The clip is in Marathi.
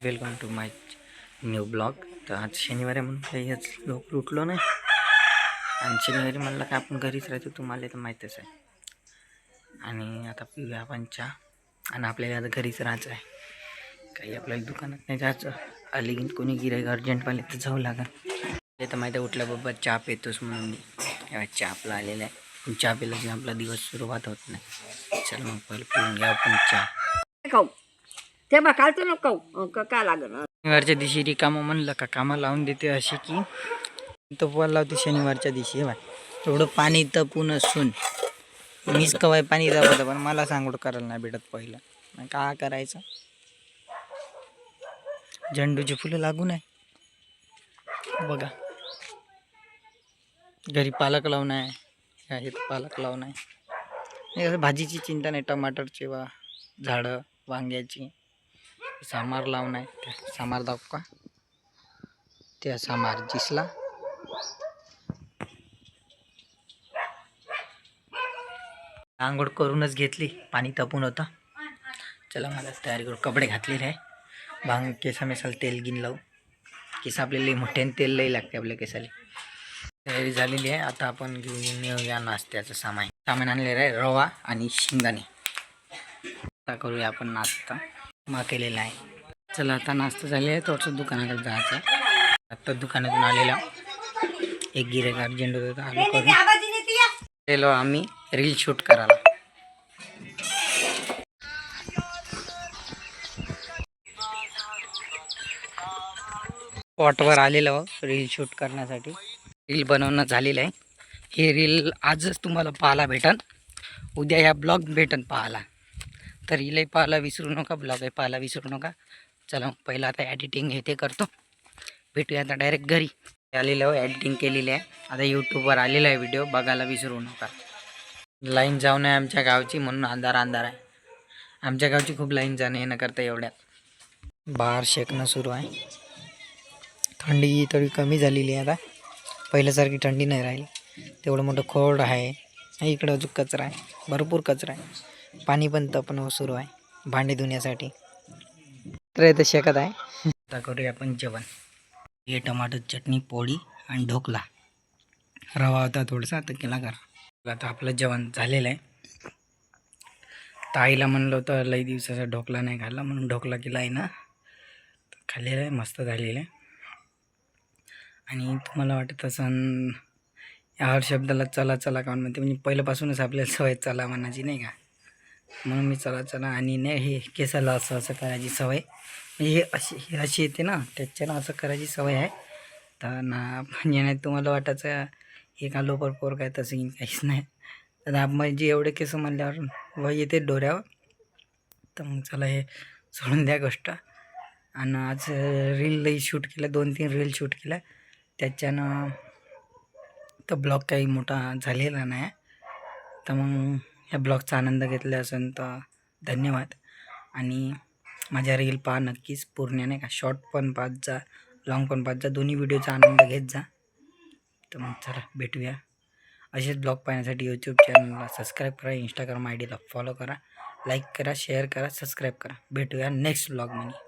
Welcome to my new blog. तर आज शनिवार आहे म्हणून काही आज लोक उठलो नाही आणि शनिवारी म्हणलं का आपण घरीच राहतो, तुम्हाला तर माहीतच आहे. आणि आता पिऊया आपण चहा आणि आपल्याला आता घरीच राहायचं आहे. काही आपल्याला दुकानात नाही जायचं. आली की कोणी गिराईक अर्जंटवाले तर जाऊ लागेल. ते तर माहिती आहे उठल्या बाबा चहा पितोस म्हणून मी चहा आपला आलेला आहे. पण चहा पिला की आपला दिवस सुरुवात होत नाही. चल मग पहिले पिऊन घ्या आपण चहा. ते बा कालचं नको काय लागलं. शनिवारच्या दिवशी रिकामं म्हणलं का कामं लावून देते अशी की तपवायला लावते. शनिवारच्या दिवशी बा एवढं पाणी तपून असून मीच कवाय पाणी तापवतं, पण मला सांगड करायला नाही भेटत. पहिलं का करायचं. झेंडूची फुलं लागून आहे बघा. घरी पालक लावून आहे, हे पालक लावून आहे. भाजीची चिंता नाही. टमाटरची वा झाडं, वांग्याची सामार लावून आहे. त्या सामार दाखव का, त्या सामार दिसला. आंघोळ करूनच घेतली, पाणी तापून होता. चला मला तयारी करू. कपडे घातलेले आहे. भांग केसा मेसाला तेल गिन लावू. केस आपल्याला मोठ्याने तेल लई लागते आपल्या केसाला. तयारी झालेली आहे. आता आपण घेऊन येऊया नाश्त्याचं सामान आणलेलं आहे. रवा आणि शेंगदाणे. आता करूया आपण नाश्ता. मग केलेला आहे. चला आता नाश्ता झालेला आहे. थोडंसं दुकानाकडे जायचं आहे. आता दुकानातून आलेला एक गिराईक अर्जंट होतं, आलो करून गेलो आम्ही रील शूट करायला. स्पॉटवर आलेलो रील शूट करण्यासाठी. रील बनवणं झालेलं आहे. हे रील आजच तुम्हाला पाहायला भेटन. उद्या ह्या ब्लॉग भेटन पाहायला. तर रीलही पाहायला विसरू नका, ब्लॉगही पाहायला विसरू नका. चला पहिलं आता एडिटिंग हे ते करतो. भेटूया आता डायरेक्ट घरी. आलेलं आहे, एडिटिंग केलेली आहे. आता यूट्यूबवर आलेला आहे व्हिडिओ, बघायला विसरू नका. लाईन जाऊन आहे आमच्या गावची म्हणून अंधार आहे. आमच्या गावची खूप लाईन जाणं येणं करता. एवढ्यात बाहेर शेकणं सुरू आहे. थंडी थोडी कमी झालेली आहे आता. पहिल्यासारखी थंडी नाही राहिली. तेवढं मोठं खोड आहे. इकडं अजून कचरा आहे, भरपूर कचरा आहे. पाणी पण तपणं सुरू आहे भांडी धुण्यासाठी. तर इथं शेकत आहे. आता करूया आपण जेवण. हे टमाटर चटणी, पोळी आणि ढोकला. रवा होता थोडासा, आता केला करा. आता आपलं जेवण झालेलं आहे. ताईला म्हणलं होतं लई दिवसाचा ढोकला नाही खाल्ला, म्हणून ढोकला केला आहे ना. खाल्लेला आहे, मस्त झालेलं आहे. आणि तुम्हाला वाटत असं या हर शब्दाला चला चला काऊन म्हणते, म्हणजे पहिल्यापासूनच आपल्याला सवय चला म्हणायची नाही का, म्हणून मी चला चला. आणि नाही हे केसाला असं असं करायची सवय, म्हणजे हे अशी येते ना, त्याच्यानं असं करायची सवय आहे. तर ना म्हणजे नाही तुम्हाला वाटायचं हे का लोपर पोर काय, तसं काहीच नाही. तर म्हणजे एवढे केस म्हणल्यावर वय येते डोऱ्यावर. तर मग चला हे सोडून द्या गोष्ट. आणि आज रीलही शूट केलं, 2-3 रील शूट केल्या. त्याच्यानं तर ब्लॉग काही मोठा झालेला नाही. तर मग ह्या ब्लॉगचा आनंद घेतला असेल तर धन्यवाद. आणि माझ्या रील पहा नक्कीच पूर्ण, नाही का. शॉर्ट पण पाहत जा, लॉंग पण पाहत जा. दोन्ही व्हिडिओचा आनंद घेत जा. तर मग चला भेटूया. असेच ब्लॉग पाहण्यासाठी यूट्यूब चॅनलला सबस्क्राईब करा, इंस्टाग्राम ID ला फॉलो करा, लाईक करा, शेअर करा, सबस्क्राईब करा. भेटूया नेक्स्ट ब्लॉगमध्ये.